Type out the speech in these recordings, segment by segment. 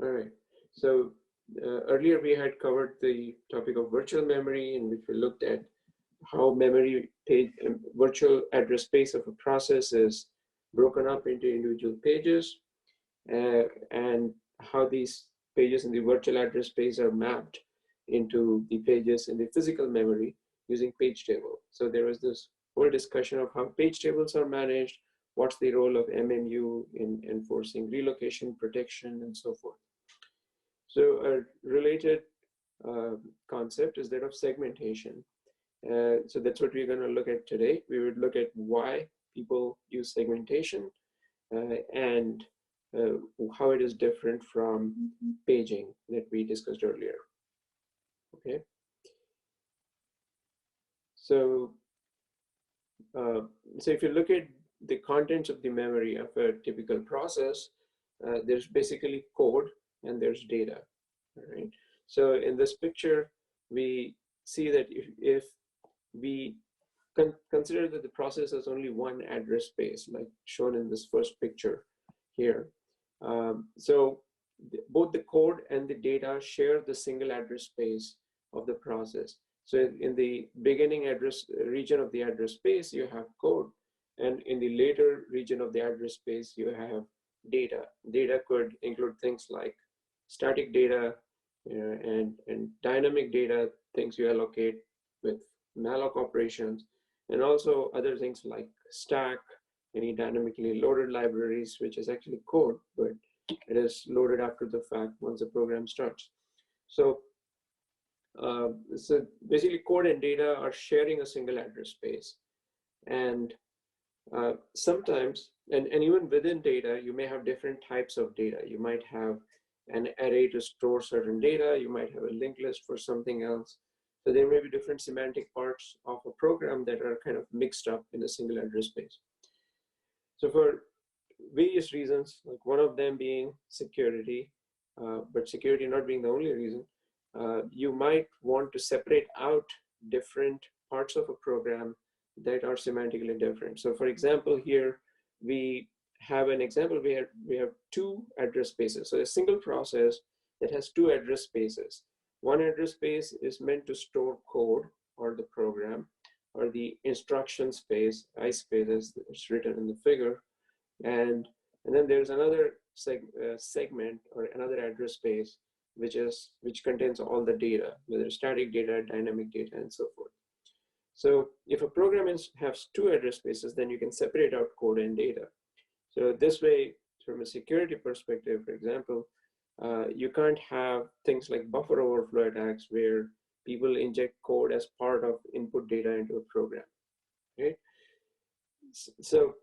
All right. So earlier we had covered the topic of virtual memory, in which we looked at how memory page, virtual address space of a process is broken up into individual pages, and how these pages in the virtual address space are mapped into the pages in the physical memory using page table. So there was this whole discussion of how page tables are managed, what's the role of MMU in enforcing relocation, protection, and so forth. So a related concept is that of segmentation. So that's what we're going to look at today. We would look at why people use segmentation and how it is different from paging that we discussed earlier. Okay. So, so if you look at the contents of the memory of a typical process, there's basically code and there's data. All right. So in this picture, we see that if we consider that the process has only one address space, like shown in this first picture here. So both the code and the data share the single address space of the process. So in the beginning address region of the address space, you have code, and in the later region of the address space, you have data. Data could include things like static data and dynamic data, things you allocate with malloc operations, and also other things like stack, any dynamically loaded libraries, which is actually code, but it is loaded after the fact once the program starts. So, so basically code and data are sharing a single address space. And sometimes, and even within data, you may have different types of data. You might have an array to store certain data. You might have a linked list for something else. So there may be different semantic parts of a program that are kind of mixed up in a single address space. So for various reasons, like one of them being security, but security not being the only reason, you might want to separate out different parts of a program that are semantically different. So for example, here we have an example where we have two address spaces. So a single process that has two address spaces. One address space is meant to store code or the program, or the instruction space, I space as it's written in the figure. And then there's another segment or another address space, which contains all the data, whether static data, dynamic data, and so forth. So if a program has two address spaces, then you can separate out code and data. So this way, from a security perspective, for example, you can't have things like buffer overflow attacks where people inject code as part of input data into a program, right? So,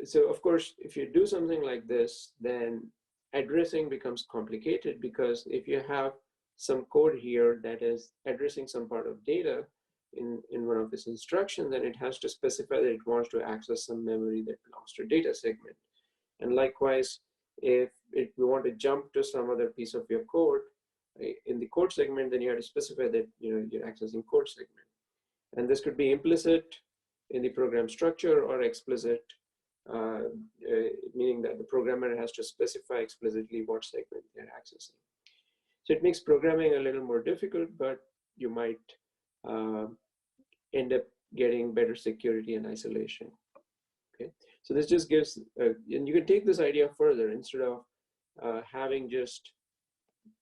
so of course, if you do something like this, then addressing becomes complicated, because if you have some code here that is addressing some part of data in one of its instructions, then it has to specify that it wants to access some memory that belongs to a data segment. And likewise, if we want to jump to some other piece of your code in the code segment, then you have to specify that you're accessing code segment. And this could be implicit in the program structure or explicit, meaning that the programmer has to specify explicitly what segment they're accessing. So it makes programming a little more difficult, but you might end up getting better security and isolation. Okay, so this just gives, and you can take this idea further. Instead of having just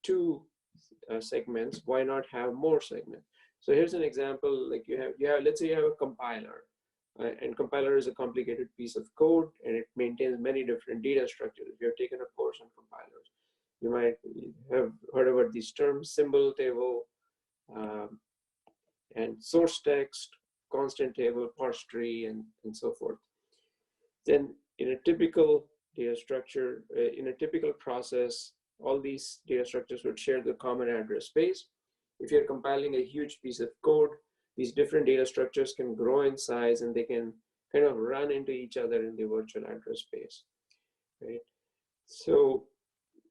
two segments, why not have more segments? So here's an example. Like you have, let's say you have a compiler, and compiler is a complicated piece of code, and it maintains many different data structures. If you have taken a course on compilers, you might have heard about these terms: symbol table, and source text, constant table, parse tree, and so forth. Then in a typical data structure, in a typical process, all these data structures would share the common address space. If you're compiling a huge piece of code, these different data structures can grow in size, and they can kind of run into each other in the virtual address space, right? So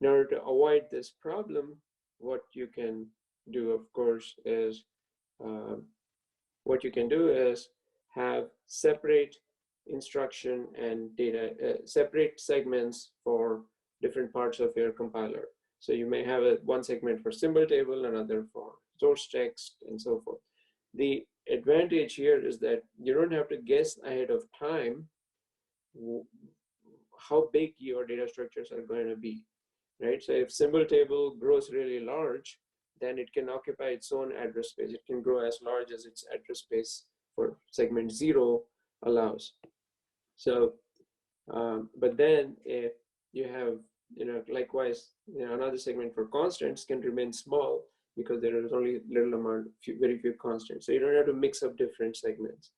in order to avoid this problem, what you can do, of course, is have separate instruction and data, separate segments for different parts of your compiler. So you may have one segment for symbol table, another for source text, and so forth. The advantage here is that you don't have to guess ahead of time how big your data structures are going to be, right? So if symbol table grows really large, then it can occupy its own address space. It can grow as large as its address space for segment 0 allows. So, but then if you have, likewise, another segment for constants can remain small because there is only very few constants. So you don't have to mix up different segments.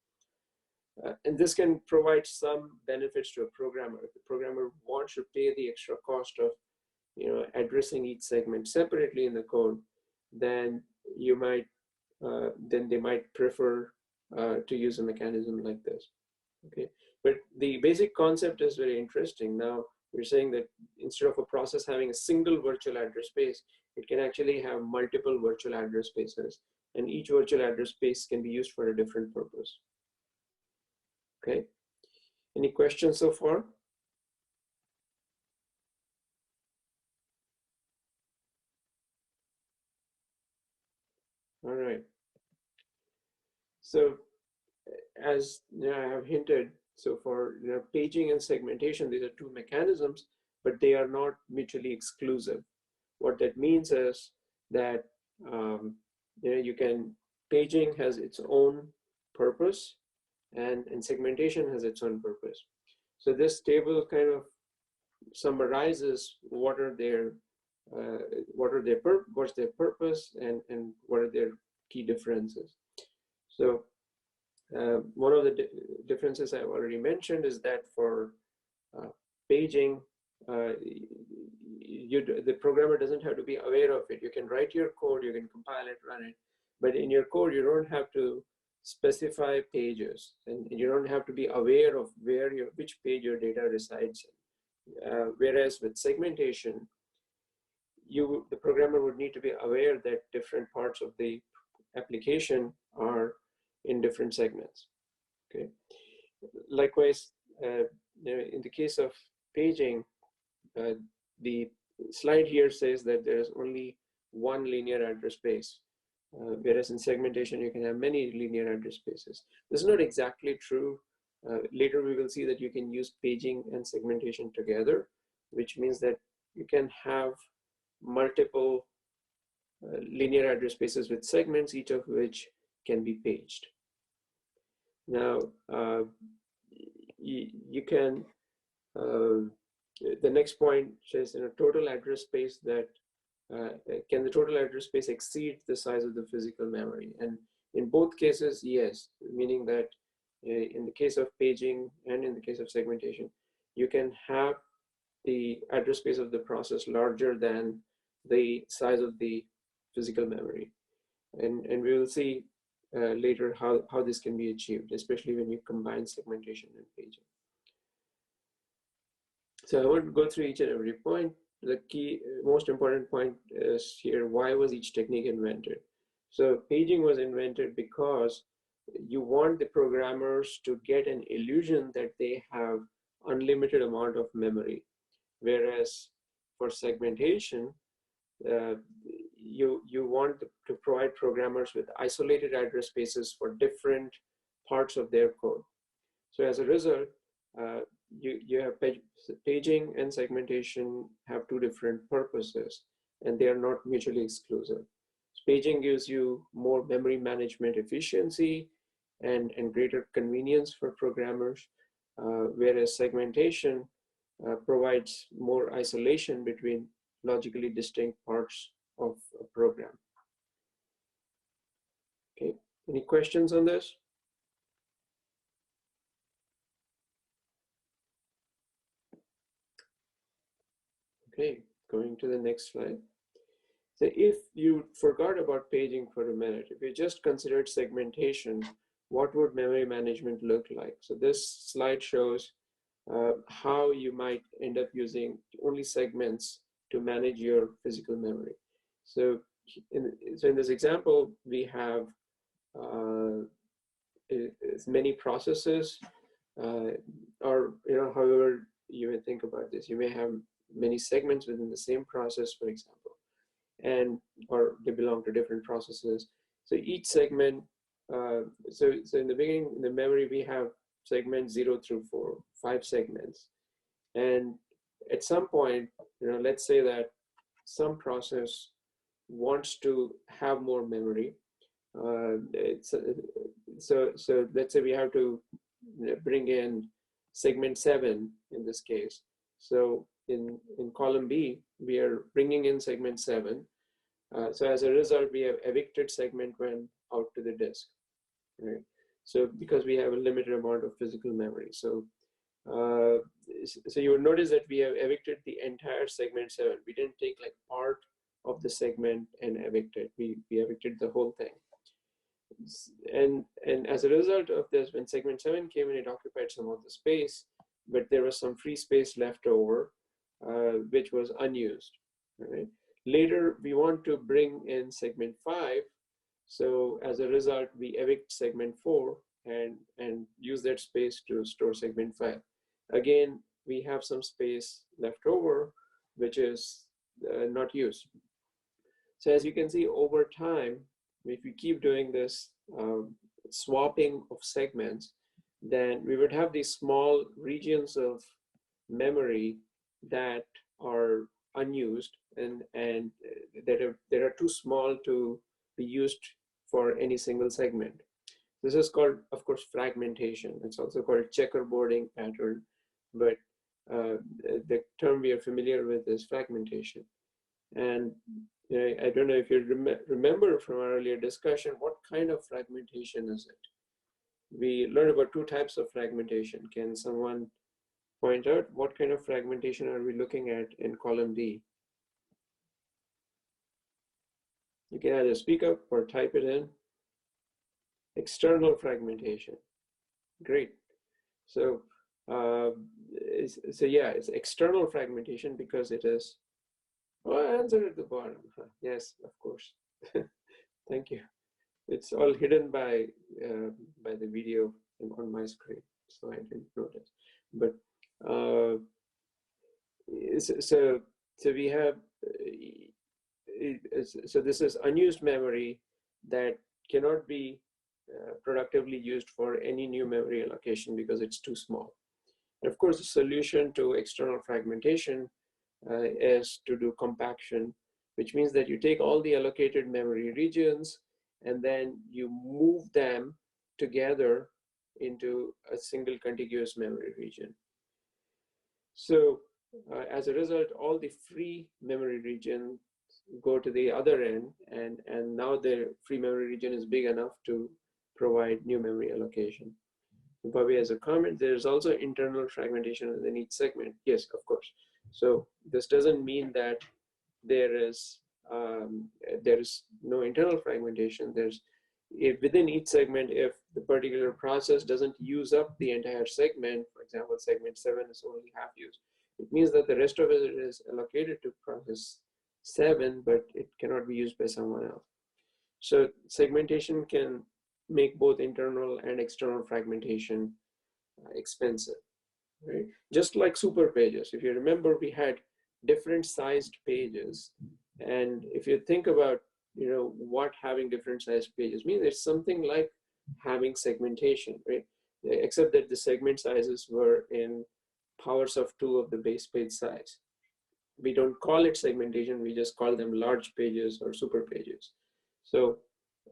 And this can provide some benefits to a programmer. If the programmer wants to pay the extra cost of addressing each segment separately in the code, then they might prefer to use a mechanism like this. Okay, but the basic concept is very interesting. Now we're saying that instead of a process having a single virtual address space, it can actually have multiple virtual address spaces, and each virtual address space can be used for a different purpose. Okay, any questions so far? All right. So as I have hinted, so for paging and segmentation, these are two mechanisms, but they are not mutually exclusive. What that means is that paging has its own purpose, and segmentation has its own purpose. So this table kind of summarizes what's their purpose and what are their key differences. So one of the differences I've already mentioned is that for paging, the programmer doesn't have to be aware of it. You can write your code, you can compile it, run it, but in your code, you don't have to specify pages, and you don't have to be aware of which page your data resides in. Whereas with segmentation, the programmer would need to be aware that different parts of the application are in different segments. Okay. Likewise, in the case of paging, the slide here says that there is only one linear address space, whereas in segmentation you can have many linear address spaces. This is not exactly true. Later we will see that you can use paging and segmentation together, which means that you can have multiple linear address spaces with segments, each of which can be paged. Now, you can, the next point says in a total address space that, can the total address space exceed the size of the physical memory? And in both cases, yes, meaning that in the case of paging and in the case of segmentation, you can have the address space of the process larger than the size of the physical memory. And we will see later how this can be achieved, especially when you combine segmentation and paging. So I won't go through each and every point. The key, most important point is here, why was each technique invented? So paging was invented because you want the programmers to get an illusion that they have unlimited amount of memory. Whereas for segmentation, you want to provide programmers with isolated address spaces for different parts of their code. So as a result, you have paging and segmentation have two different purposes, and they are not mutually exclusive. Paging gives you more memory management efficiency and greater convenience for programmers, whereas segmentation provides more isolation between logically distinct parts of a program. Okay, any questions on this? Okay, going to the next slide. So if you forgot about paging for a minute, if you just considered segmentation, what would memory management look like? So this slide shows how you might end up using only segments to manage your physical memory. So in this example, we have many processes, or however you may think about this. You may have many segments within the same process, for example, and or they belong to different processes. So each segment, so in the beginning, in the memory, we have segments 0 through 4, 5 segments. And at some point, let's say that some process wants to have more memory. So let's say we have to bring in segment 7 in this case. So in column B, we are bringing in segment 7. So as a result, we have evicted segment 1 out to the disk, right? So because we have a limited amount of physical memory. So you will notice that we have evicted the entire segment 7. We didn't take like part of the segment and evict it. We evicted the whole thing. And as a result of this, when segment 7 came in, it occupied some of the space, but there was some free space left over, which was unused, right? Later, we want to bring in segment 5. So as a result, we evict segment 4 and use that space to store segment 5. Again, we have some space left over, which is not used. So as you can see, over time, if we keep doing this swapping of segments, then we would have these small regions of memory that are unused and that are too small to be used for any single segment. This is called, of course, fragmentation. It's also called checkerboarding pattern, but the term we are familiar with is fragmentation. And I don't know if you remember from our earlier discussion, what kind of fragmentation is it? We learned about 2 types of fragmentation. Can someone point out what kind of fragmentation are we looking at in column D? You can either speak up or type it in. External fragmentation. Great. So, yeah, it's external fragmentation because it is. Oh, answer at the bottom. Yes, of course. Thank you. It's all hidden by the video on my screen, so I didn't notice. But so we have. So this is unused memory that cannot be productively used for any new memory allocation because it's too small. And of course, the solution to external fragmentation is to do compaction, which means that you take all the allocated memory regions and then you move them together into a single contiguous memory region. So as a result, all the free memory regions go to the other end, and now the free memory region is big enough to provide new memory allocation. Bobby has a comment, there's also internal fragmentation within each segment. Yes, of course. So this doesn't mean that there is no internal fragmentation. Within each segment, if the particular process doesn't use up the entire segment, for example, segment 7 is only half used, it means that the rest of it is allocated to process 7, but it cannot be used by someone else. So segmentation can make both internal and external fragmentation expensive, right? Just like super pages. If you remember, we had different sized pages. And if you think about, what having different sized pages means, it's something like having segmentation, right? Except that the segment sizes were in powers of 2 of the base page size. We don't call it segmentation, we just call them large pages or super pages. So,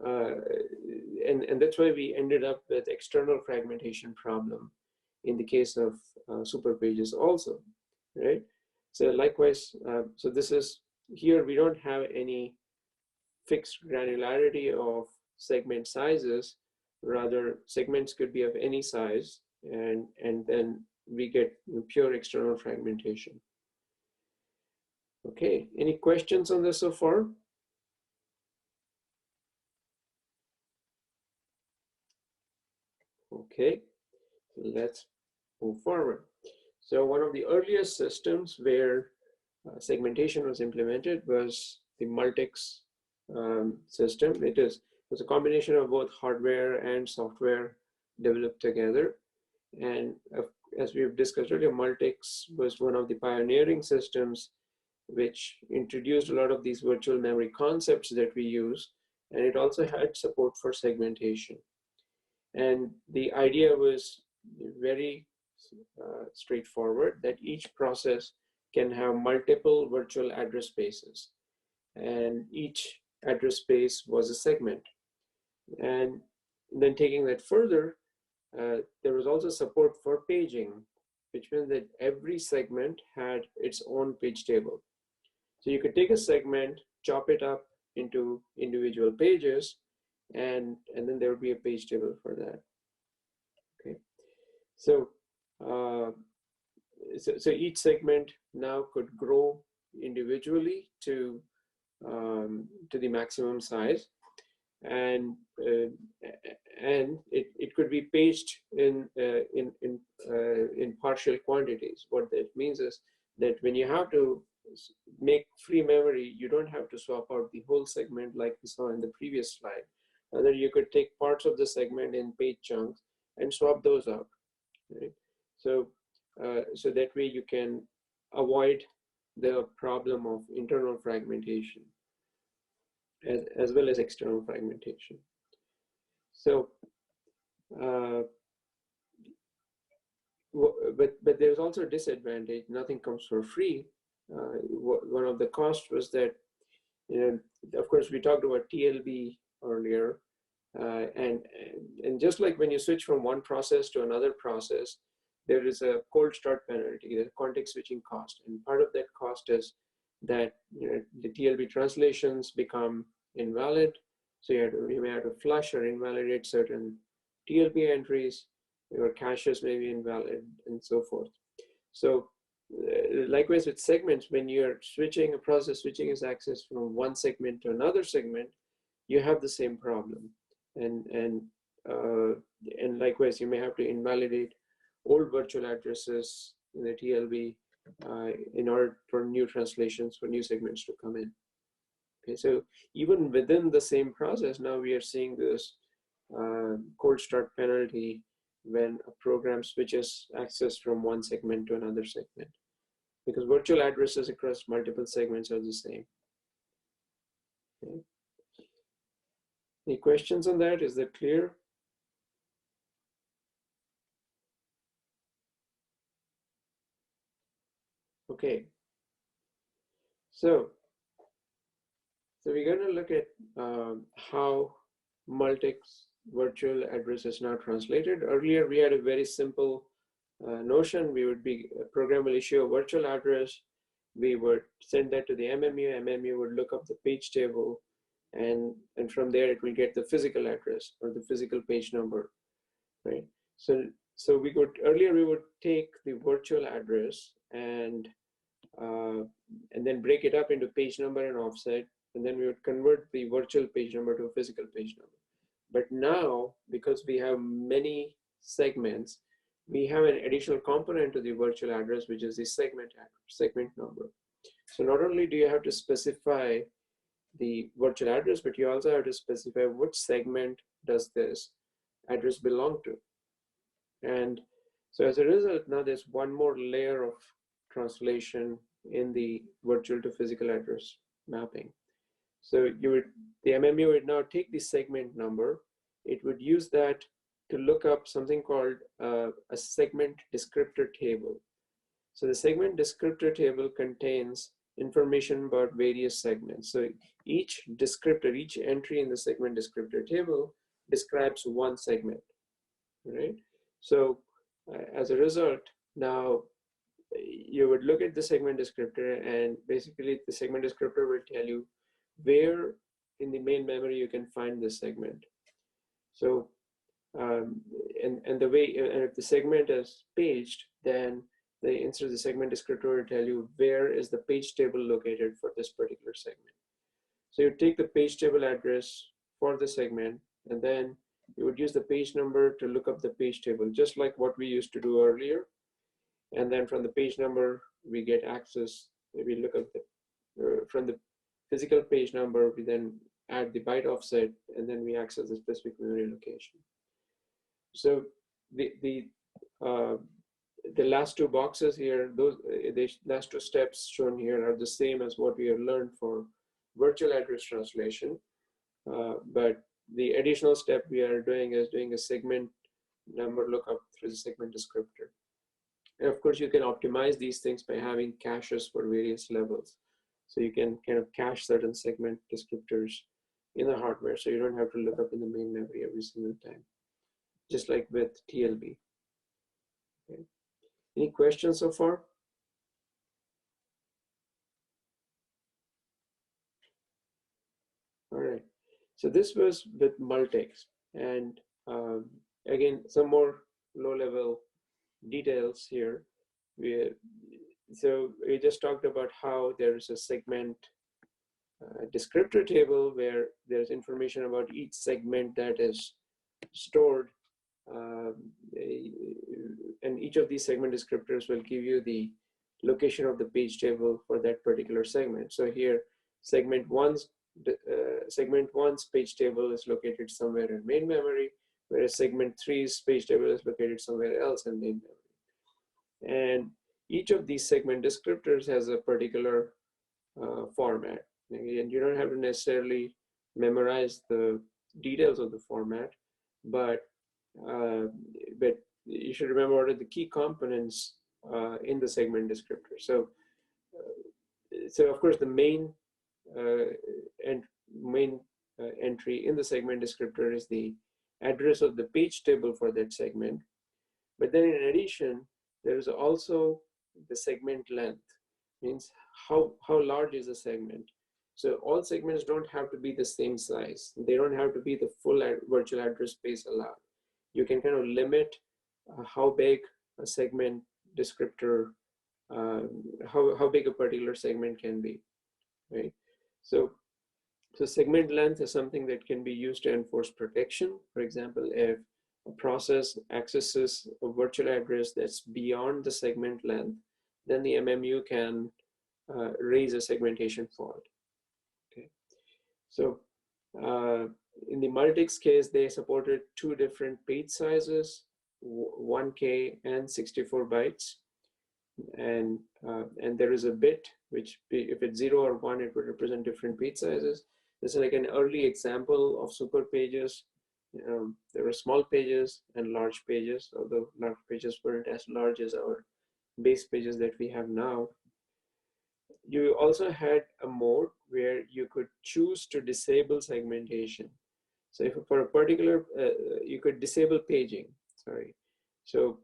and that's why we ended up with external fragmentation problem in the case of super pages also, right? So likewise, so this is, here we don't have any fixed granularity of segment sizes, rather segments could be of any size, and then we get pure external fragmentation. Okay, any questions on this so far? Okay, let's move forward. So one of the earliest systems where segmentation was implemented was the Multics system. It was a combination of both hardware and software developed together. And as we've discussed earlier, Multics was one of the pioneering systems which introduced a lot of these virtual memory concepts that we use, and it also had support for segmentation. And the idea was very straightforward, that each process can have multiple virtual address spaces, and each address space was a segment. And then taking that further, there was also support for paging, which means that every segment had its own page table. So you could take a segment, chop it up into individual pages, and then there would be a page table for that. Okay, so so each segment now could grow individually to the maximum size, and it could be paged in partial quantities. What that means is that when you have to make free memory, you don't have to swap out the whole segment like we saw in the previous slide. Rather, you could take parts of the segment in page chunks and swap those out. Right? So so that way you can avoid the problem of internal fragmentation as well as external fragmentation. So, but there's also a disadvantage. Nothing comes for free. One of the costs was that, of course, we talked about TLB earlier, and just like when you switch from one process to another process, there is a cold start penalty, the context switching cost, and part of that cost is that the TLB translations become invalid, so you may have to flush or invalidate certain TLB entries, your caches may be invalid, and so forth. So likewise with segments, when you're switching, a process switching its access from one segment to another segment, you have the same problem. And likewise, you may have to invalidate old virtual addresses in the TLB in order for new translations, for new segments to come in. Okay, so even within the same process, now we are seeing this cold start penalty when a program switches access from one segment to another segment, because virtual addresses across multiple segments are the same. Okay. Any questions on that? Is that clear? Okay. So we're going to look at how Multics virtual address is now translated. Earlier, we had a very simple notion. We would be, a program will issue a virtual address. We would send that to the MMU. MMU would look up the page table, and from there it will get the physical address or the physical page number, right? So we could, earlier we would take the virtual address and then break it up into page number and offset, and then we would convert the virtual page number to a physical page number. But now, because we have many segments, we have an additional component to the virtual address, which is the segment number. So not only do you have to specify the virtual address, but you also have to specify which segment does this address belong to. And so as a result, now there's one more layer of translation in the virtual to physical address mapping. So the MMU would now take the segment number. It would use that to look up something called a segment descriptor table. So the segment descriptor table contains information about various segments. So each descriptor, each entry in the segment descriptor table describes one segment, right? So as a result, now you would look at the segment descriptor, and basically the segment descriptor will tell you where in the main memory you can find this segment. So and the way, and if the segment is paged, then instead of the segment descriptor will tell you where is the page table located for this particular segment. So you take the page table address for the segment, and then you would use the page number to look up the page table, just like what we used to do earlier. And then from the page number, we get access, we look up from the physical page number, we then add the byte offset, and then we access the specific memory location. So the last two boxes here, the last two steps shown here are the same as what we have learned for virtual address translation. But the additional step we are doing is doing a segment number lookup through the segment descriptor. And of course, you can optimize these things by having caches for various levels. So you can kind of cache certain segment descriptors in the hardware, so you don't have to look up in the main memory every single time, just like with TLB. Okay. Any questions so far? All right. So this was with Multics, and again, some more low-level details here. So we just talked about how there's a segment descriptor table where there's information about each segment that is stored, and each of these segment descriptors will give you the location of the page table for that particular segment. So here, segment one's page table is located somewhere in main memory, whereas segment 3's page table is located somewhere else in main memory. And each of these segment descriptors has a particular format. And you don't have to necessarily memorize the details of the format, but you should remember what are the key components in the segment descriptor. So of course, the main entry in the segment descriptor is the address of the page table for that segment. But then in addition, there is also the segment length, means how large is a segment. So all segments don't have to be the same size. They don't have to be the full virtual address space allowed. You can kind of limit how big a segment descriptor, how big a particular segment can be, right? So segment length is something that can be used to enforce protection. For example, if a process accesses a virtual address that's beyond the segment length, then the MMU can raise a segmentation fault. Okay, so in the Multics case, they supported two different page sizes, 1K and 64 bytes, and there is a bit which, if it's 0 or 1, it would represent different page sizes. This is like an early example of super pages. There were small pages and large pages, although large pages weren't as large as our base pages that we have now. You also had a mode where you could choose to disable segmentation. So if for a particular, you could disable paging, sorry. So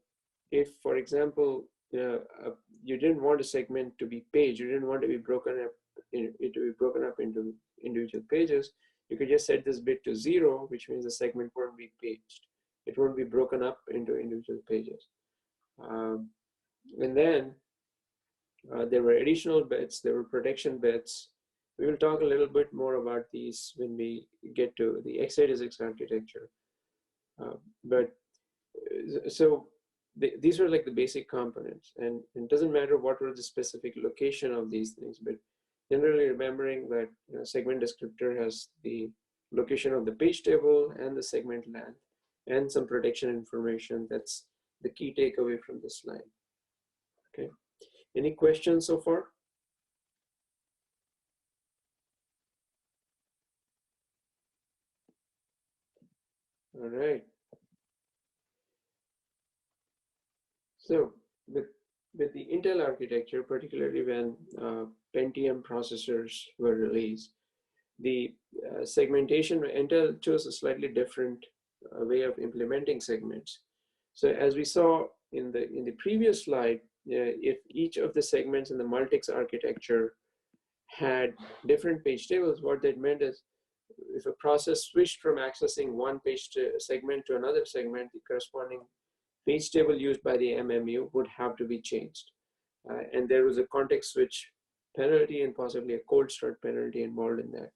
if, for example, you didn't want a segment to be paged, you didn't want to be broken up, into individual pages, you could just set this bit to 0, which means the segment won't be paged. It won't be broken up into individual pages. And then there were additional bits, there were protection bits. We will talk a little bit more about these when we get to the x86 architecture. These are like the basic components, and it doesn't matter what were the specific location of these things, but generally remembering that segment descriptor has the location of the page table and the segment length and some protection information. That's the key takeaway from this slide. Okay, any questions so far? All right. So with the Intel architecture, particularly when Pentium processors were released, the segmentation, Intel chose a slightly different way of implementing segments. So as we saw in the previous slide, if each of the segments in the Multics architecture had different page tables, what that meant is if a process switched from accessing one page segment to another segment, the corresponding page table used by the MMU would have to be changed. And there was a context switch penalty and possibly a cold start penalty involved in that.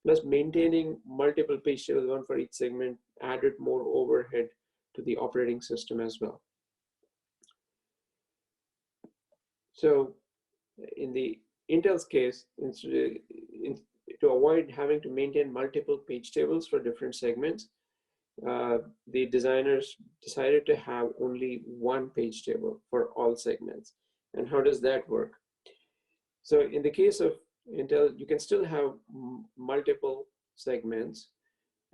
Plus, maintaining multiple page tables, one for each segment, added more overhead to the operating system as well. So in the Intel's case, to avoid having to maintain multiple page tables for different segments, the designers decided to have only one page table for all segments. And how does that work? So in the case of Intel, you can still have multiple segments,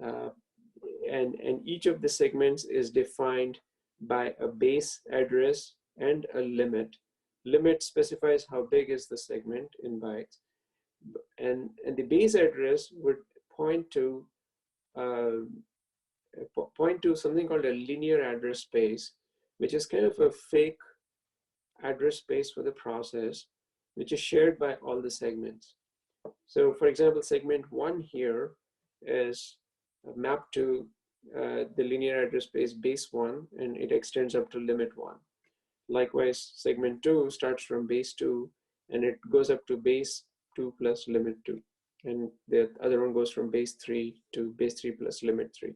uh, and each of the segments is defined by a base address and a limit. Limit specifies how big is the segment in bytes, and the base address would point to uh, something called a linear address space, which is kind of a fake address space for the process, which is shared by all the segments. So for example, segment 1 here is mapped to the linear address space base 1, and it extends up to limit 1. Likewise, segment 2 starts from base 2, and it goes up to base 2 plus limit 2. And the other one goes from base 3 to base 3 plus limit 3.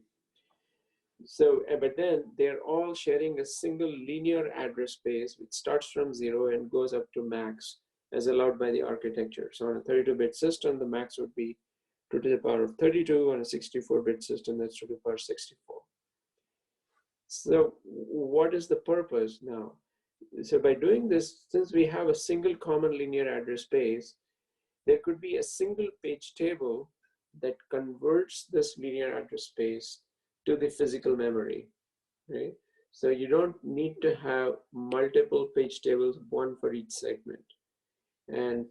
So, but then they're all sharing a single linear address space, which starts from 0 and goes up to max as allowed by the architecture. So on a 32-bit system, the max would be 2 to the power of 32. On a 64-bit system, that's 2 to the power 64. So what is the purpose now? So by doing this, since we have a single common linear address space, there could be a single page table that converts this linear address space to the physical memory, right? So you don't need to have multiple page tables, one for each segment. And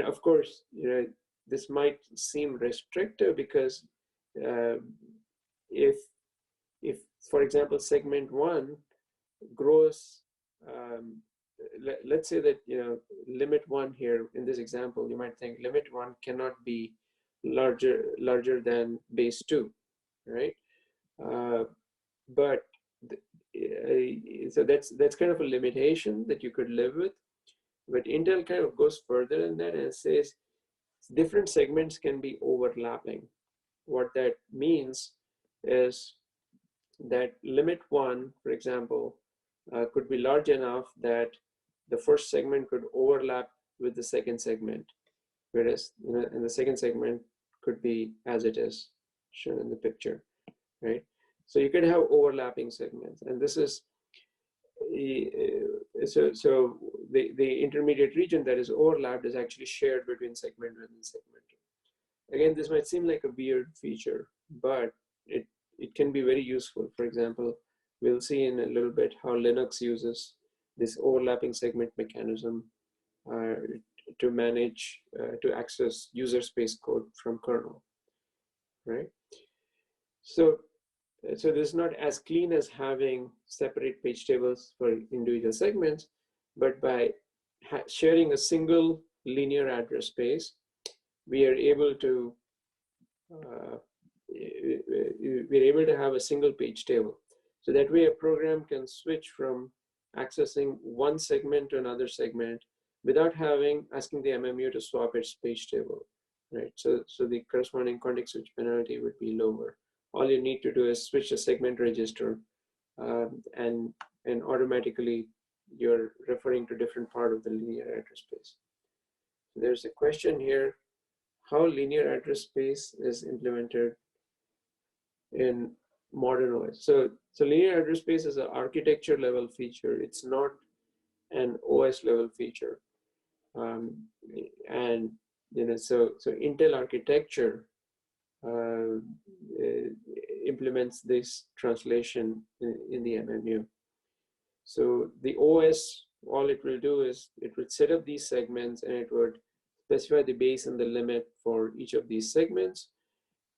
of course, this might seem restrictive because if for example, segment 1 grows, let's say that limit 1 here in this example, you might think limit 1 cannot be larger than base 2, right? But so that's kind of a limitation that you could live with. But Intel kind of goes further than that and says different segments can be overlapping. What that means is that limit 1, for example, could be large enough that the first segment could overlap with the second segment, whereas in the second segment could be as it is shown in the picture, right? So you could have overlapping segments, and this is so the intermediate region that is overlapped is actually shared between segment 1 and segment 2. Again, this might seem like a weird feature, but it can be very useful. For example, we'll see in a little bit how Linux uses this overlapping segment mechanism to manage, to access user space code from kernel, right? So this is not as clean as having separate page tables for individual segments, but by sharing a single linear address space, we are able to have a single page table. So that way a program can switch from accessing one segment to another segment without asking the MMU to swap its page table, right? So the corresponding context switch penalty would be lower. All you need to do is switch a segment register, and automatically you're referring to different part of the linear address space. So there's a question here: how linear address space is implemented in modern OS. So linear address space is an architecture level feature. It's not an OS level feature. And so Intel architecture implements this translation in the MMU. So the OS, all it will do is it would set up these segments, and it would specify the base and the limit for each of these segments,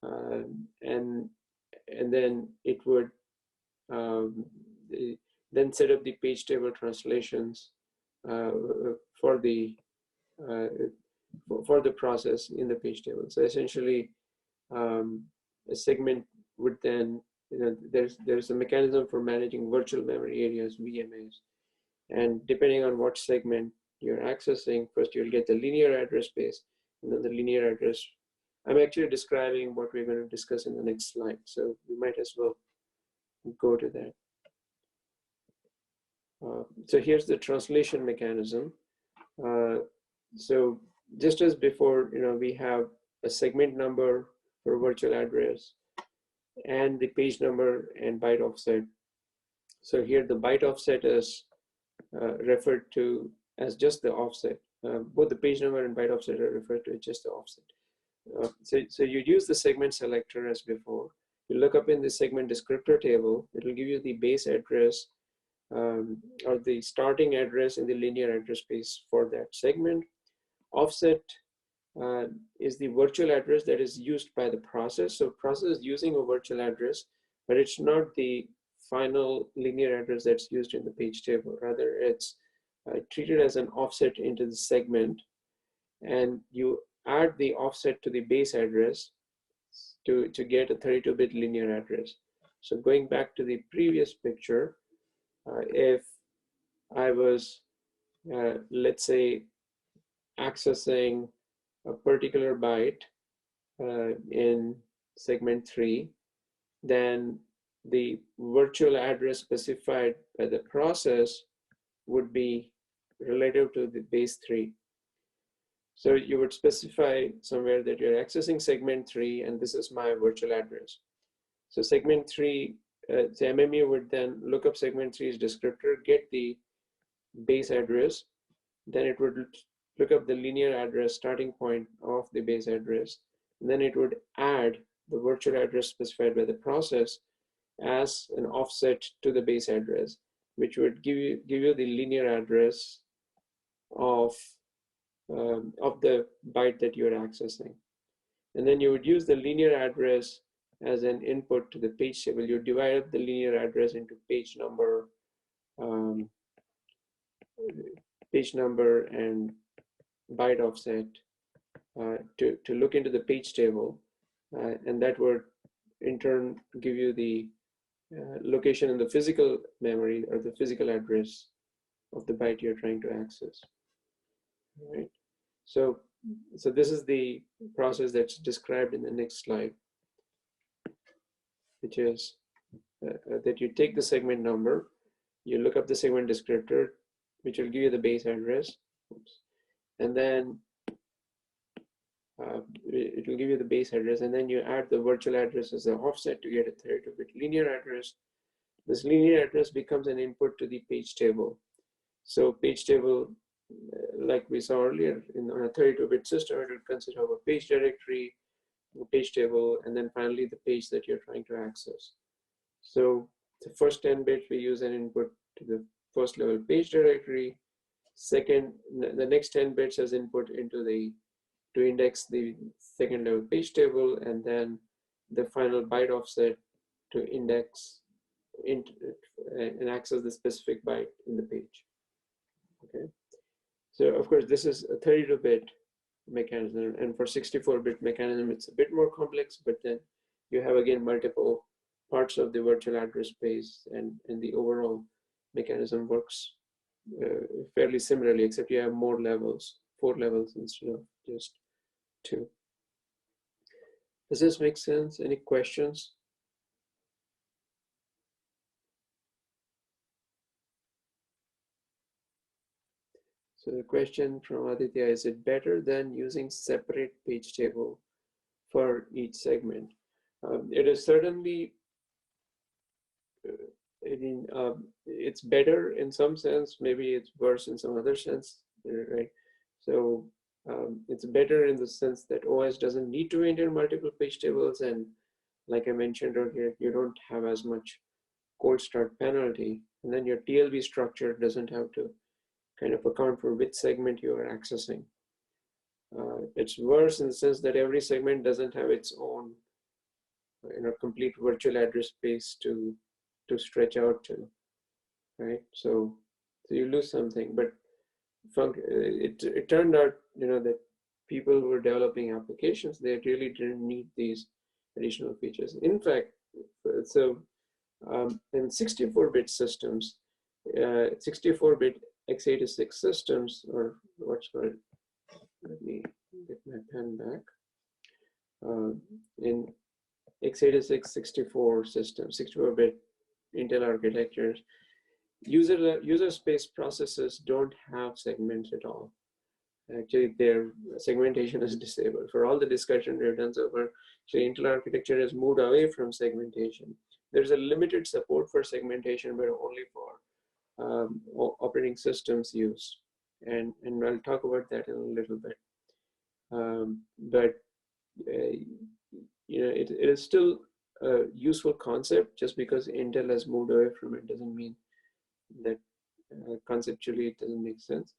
and then it would then set up the page table translations for the process in the page table. So essentially, a segment would then, there's a mechanism for managing virtual memory areas, VMAs, and depending on what segment you're accessing, first you'll get the linear address space, and then the linear address. I'm actually describing what we're going to discuss in the next slide, so we might as well go to that. So here's the translation mechanism. So just as before, we have a segment number for virtual address, and the page number and byte offset. So here the byte offset is referred to as just the offset. Both the page number and byte offset are referred to as just the offset. So you use the segment selector as before. You look up in the segment descriptor table, it will give you the base address or the starting address in the linear address space for that segment. Offset is the virtual address that is used by the process. So process is using a virtual address, but it's not the final linear address that's used in the page table. Rather, it's treated as an offset into the segment, and you add the offset to the base address to get a 32-bit linear address. So going back to the previous picture, if I was, let's say, accessing a particular byte in segment 3, then the virtual address specified by the process would be relative to the base 3. So you would specify somewhere that you're accessing segment 3 and this is my virtual address. So segment 3, the MMU would then look up segment 3's descriptor, get the base address, then it would look up the linear address starting point of the base address, and then it would add the virtual address specified by the process as an offset to the base address, which would give you the linear address of the byte that you're accessing. And then you would use the linear address as an input to the page table. You divide up the linear address into page number and byte offset to look into the page table, and that would in turn give you the location in the physical memory or the physical address of the byte you're trying to access. All right. So this is the process that's described in the next slide, which is that you take the segment number, you look up the segment descriptor, which will give you the base address. Oops. And then it will give you the base address, and then you add the virtual address as an offset to get a 32-bit linear address. This linear address becomes an input to the page table. So page table, like we saw earlier, on a 32-bit system, it will consist of a page directory, a page table, and then finally the page that you're trying to access. So the first 10 bits we use an input to the first level page directory. Second, the next 10 bits as input into to index the second level page table, and then the final byte offset to index and access the specific byte in the page. Okay, so of course this is a 32-bit mechanism, and for 64-bit mechanism it's a bit more complex, but then you have again multiple parts of the virtual address space, and the overall mechanism works fairly similarly, except you have more levels, 4 levels instead of just 2. Does this make sense? Any questions? So the question from Aditya, is it better than using separate page table for each segment? It is certainly, it's better in some sense, maybe it's worse in some other sense, right? So it's better in the sense that OS doesn't need to maintain multiple page tables, and like I mentioned earlier, you don't have as much cold start penalty, and then your TLB structure doesn't have to kind of account for which segment you are accessing. It's worse in the sense that every segment doesn't have its own complete virtual address space to stretch out to, right? So you lose something, but it turned out that people who were developing applications, they really didn't need these additional features. In fact, so in 64-bit systems, 64-bit x86 systems, or what's called, let me get my pen back. In x86 64 systems, 64-bit Intel architectures, user space processes don't have segments at all. Actually, their segmentation is disabled. For all the discussion we've done so far, actually Intel architecture has moved away from segmentation. There's a limited support for segmentation, but only for operating systems use. And I'll talk about that in a little bit. But it is still a useful concept. Just because Intel has moved away from it doesn't mean that conceptually it doesn't make sense.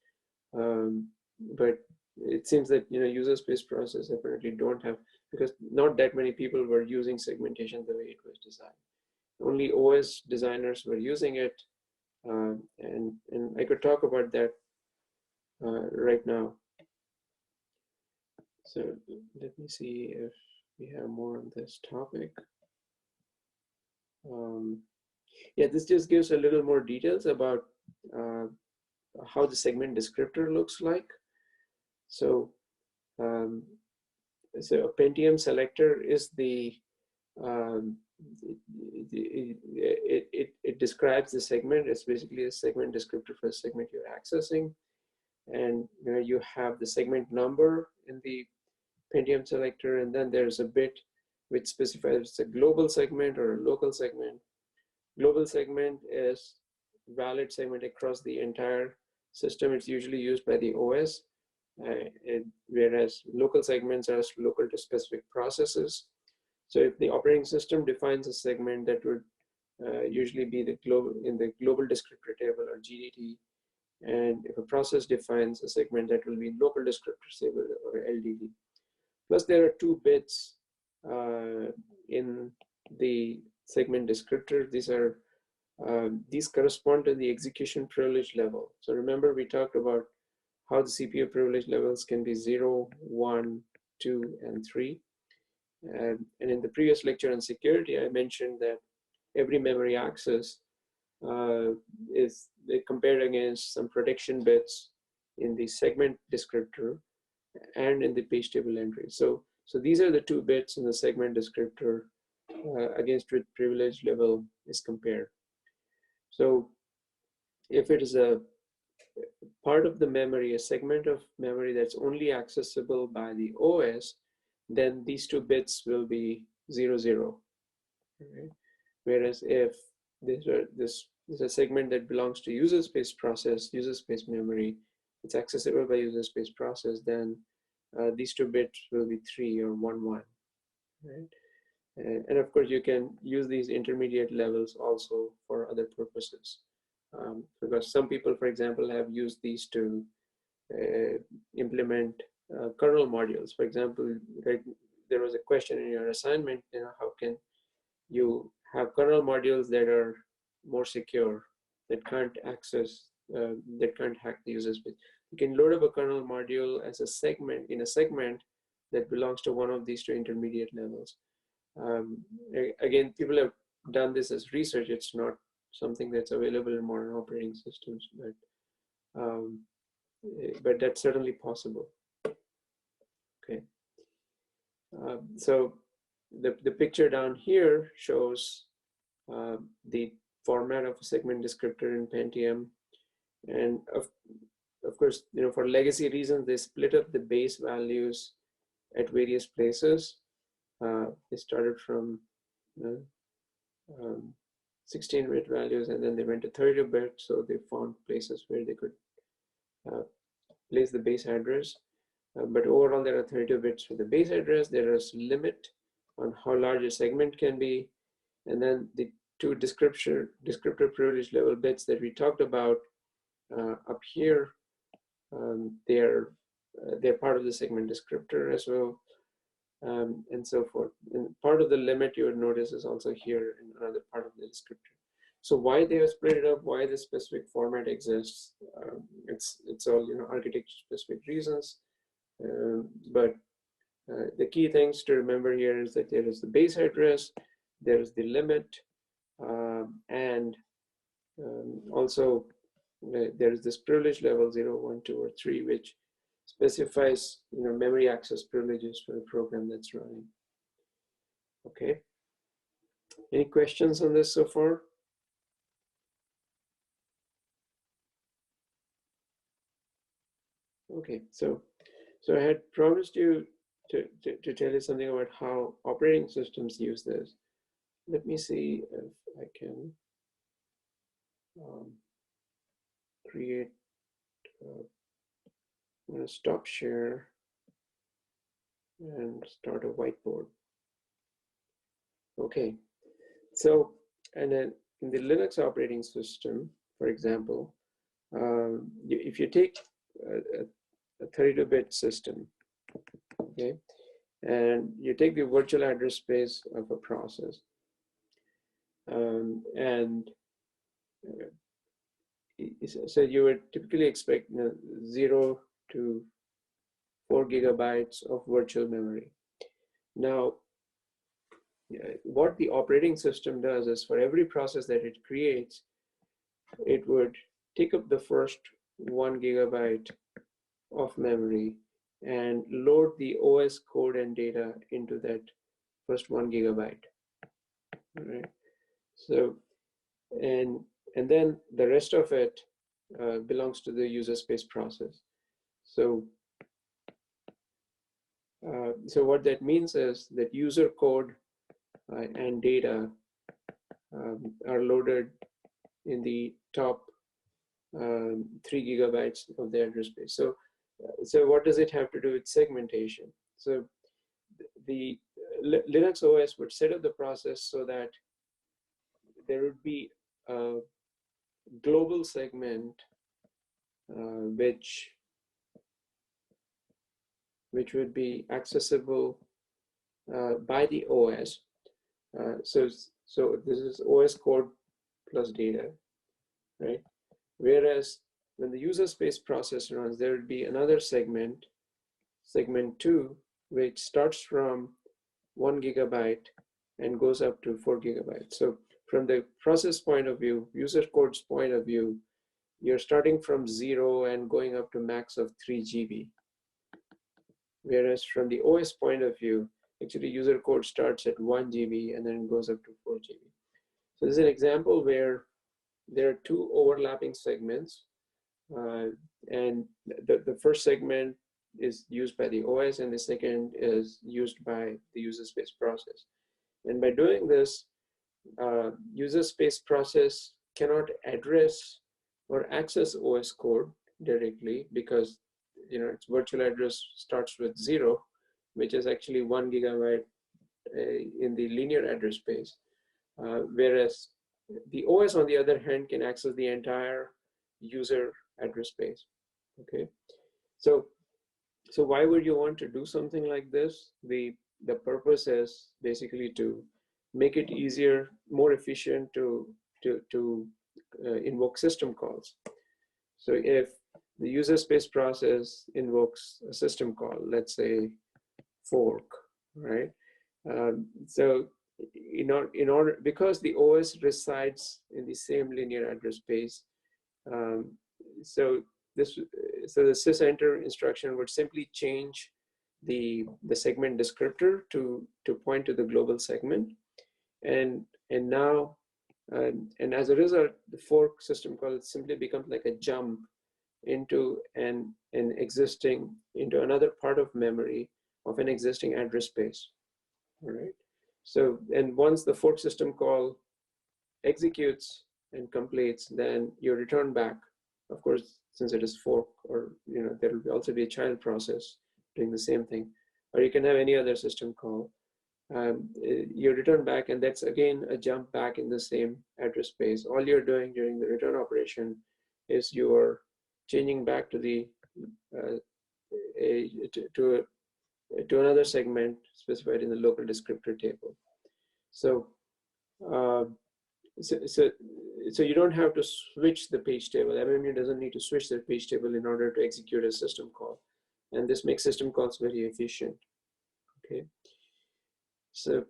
But it seems that user-space process apparently don't have, because not that many people were using segmentation the way it was designed. Only OS designers were using it, and I could talk about that right now. So let me see if we have more on this topic. Yeah, this just gives a little more details about how the segment descriptor looks like. So, so a Pentium selector is it describes the segment. It's basically a segment descriptor for the segment you're accessing, and you have the segment number in the Pentium selector, and then there's a bit which specifies it's a global segment or a local segment. Global segment is valid segment across the entire system. It's usually used by the OS, whereas local segments are local to specific processes. So if the operating system defines a segment, that would usually be the global descriptor table or GDT. And if a process defines a segment, that will be local descriptor table or LDT. Plus, there are 2 bits in the segment descriptor. These correspond to the execution privilege level. So remember, we talked about how the CPU privilege levels can be 0, 1, 2, and 3. And in the previous lecture on security, I mentioned that every memory access is compared against some protection bits in the segment descriptor and in the page table entry. So these are the 2 bits in the segment descriptor against which privilege level is compared. So if it is a part of the memory, a segment of memory that's only accessible by the OS, then these 2 bits will be 0, 0. Right? Whereas if this is a segment that belongs to user space process, user space memory, it's accessible by user space process, then these 2 bits will be 3 or 1, 1. Right? And of course, you can use these intermediate levels also for other purposes. Because some people, for example, have used these to implement kernel modules. For example, there was a question in your assignment, how can you have kernel modules that are more secure, that can't access, that can't hack the user space. You can load up a kernel module as a segment, in a segment that belongs to one of these 2 intermediate levels. Again, people have done this as research. It's not something that's available in modern operating systems, but that's certainly possible. Okay. So the picture down here shows the format of a segment descriptor in Pentium, and of course, for legacy reasons, they split up the base values at various places. They started from 16-bit values, and then they went to 32-bit. So they found places where they could place the base address. But overall, there are 32 bits for the base address. There is a limit on how large a segment can be. And then the 2 descriptor privilege level bits that we talked about up here, they're part of the segment descriptor as well, and so forth. And part of the limit you would notice is also here in another part of the descriptor. So why they have split it up, why the specific format exists, it's all architecture specific reasons. But the key things to remember here is that there is the base address, there is the limit, and also there is this privilege level 0, 1, 2, or 3, which specifies memory access privileges for the program that's running. Okay. Any questions on this so far? Okay, so I had promised you to tell you something about how operating systems use this. Let me see if I can create, I'm going to stop share and start a whiteboard. Okay, so, and then in the Linux operating system, for example, if you take a 32-bit system, okay, and you take the virtual address space of a process, and so you would typically expect 0 to 4 gigabytes of virtual memory. Now, what the operating system does is for every process that it creates, it would take up the first 1 gigabyte of memory and load the OS code and data into that first 1 gigabyte. All right. So, and then the rest of it belongs to the user space process. So, so what that means is that user code and data are loaded in the top 3 gigabytes of the address space. So, so what does it have to do with segmentation? So the Linux OS would set up the process so that there would be a global segment which would be accessible by the OS. So this is OS code plus data, right? Whereas when the user space process runs, there would be another segment, segment 2, which starts from 1 gigabyte and goes up to 4 gigabytes. So from the process point of view, user code's point of view, you're starting from 0 and going up to max of 3 GB. Whereas from the OS point of view, actually user code starts at 1 GB and then goes up to 4 GB. So this is an example where there are two overlapping segments, and the first segment is used by the OS and the second is used by the user space process. And by doing this, user space process cannot address or access OS code directly because its virtual address starts with 0, which is actually 1 gigabyte in the linear address space, whereas the OS, on the other hand, can access the entire user address space. Okay, so why would you want to do something like this? The purpose is basically to make it easier, more efficient to invoke system calls. So if the user space process invokes a system call, let's say fork, right? So in order, because the OS resides in the same linear address space, so the sysenter instruction would simply change the segment descriptor to point to the global segment, and now and as a result, the fork system call simply becomes like a jump into an existing, into another part of memory of an existing address space. All right. So, and once the fork system call executes and completes, then you return back. Of course, since it is fork, or there will also be a child process doing the same thing, or you can have any other system call. You return back, and that's again a jump back in the same address space. All you're doing during the return operation is you're changing back to the to another segment specified in the local descriptor table. So, so you don't have to switch the page table. MMU doesn't need to switch the page table in order to execute a system call, and this makes system calls very efficient. Okay. So,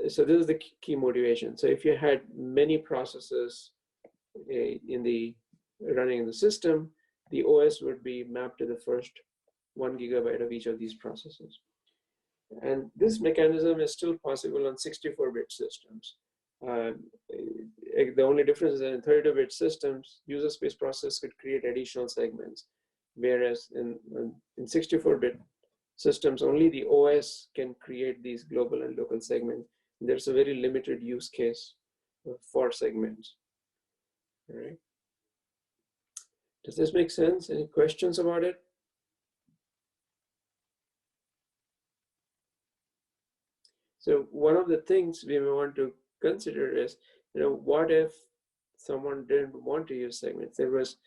so this is the key motivation. So if you had many processes running in the system, the OS would be mapped to the first 1 gigabyte of each of these processes. And this mechanism is still possible on 64-bit systems. The only difference is that in 32-bit systems, user space process could create additional segments. whereas in 64-bit systems, only the OS can create these global and local segments. There's a very limited use case for segments. All right. Does this make sense? Any questions about it? So one of the things we may want to consider is, what if someone didn't want to use segments? There was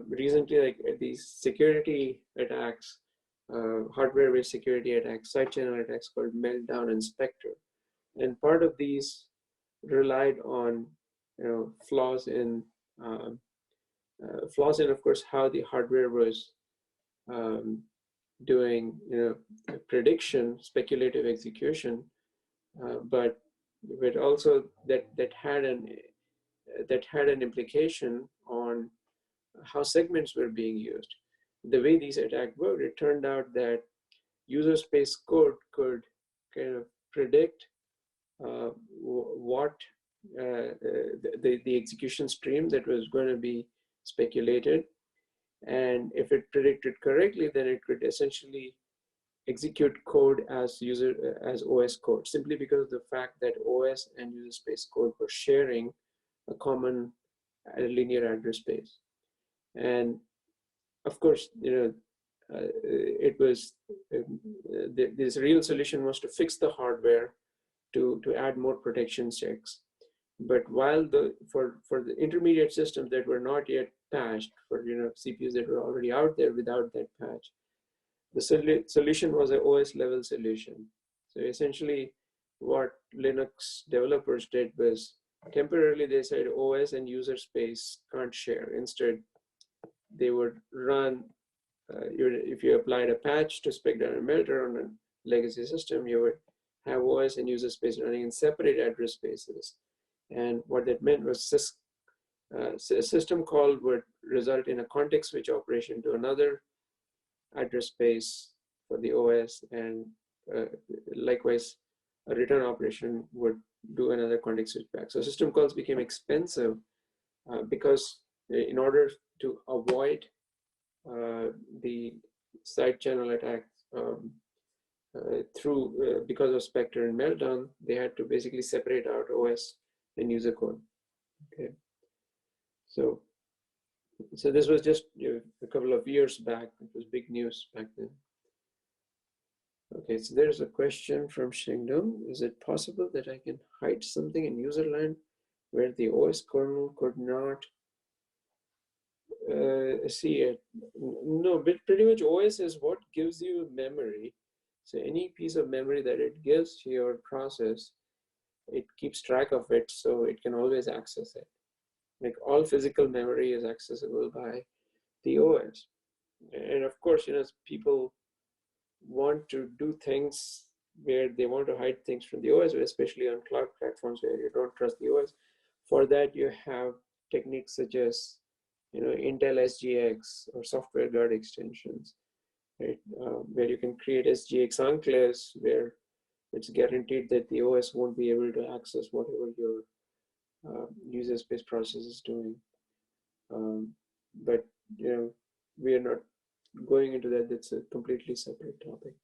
recently like these security attacks, hardware-based security attacks, side channel attacks called Meltdown and Spectre. And part of these relied on, flaws in, of course, how the hardware was doing, prediction, speculative execution, but also that had an implication on how segments were being used. The way these attacks worked, it turned out that user space code could kind of predict what the execution stream that was going to be speculated, and if it predicted correctly, then it could essentially execute code as OS code, simply because of the fact that OS and user space code were sharing a common linear address space. And of course, it was this real solution was to fix the hardware to add more protection checks. But while for the intermediate systems that were not yet patched, for CPUs that were already out there without that patch, the solution was an OS level solution. So essentially what Linux developers did was temporarily they said OS and user space can't share. Instead, they would run, if you applied a patch to Spectre and Melter on a legacy system, you would have OS and user space running in separate address spaces. And what that meant was system call would result in a context switch operation to another address space for the OS, and likewise a return operation would do another context switch back. So system calls became expensive because in order to avoid the side channel attack because of Spectre and Meltdown, they had to basically separate out OS and user code. Okay, so this was just a couple of years back. It was big news back then. Okay, so there's a question from Shengdong. Is it possible that I can hide something in userland where the OS kernel could not see it? No, but pretty much OS is what gives you memory. So any piece of memory that it gives to your process, it keeps track of it, so it can always access it. Like all physical memory is accessible by the OS. And of course, people want to do things where they want to hide things from the OS, especially on cloud platforms where you don't trust the OS. For that, you have techniques such as, Intel SGX or software guard extensions, right? Where you can create SGX enclaves where it's guaranteed that the OS won't be able to access whatever your user space process is doing. But we are not going into that. That's a completely separate topic.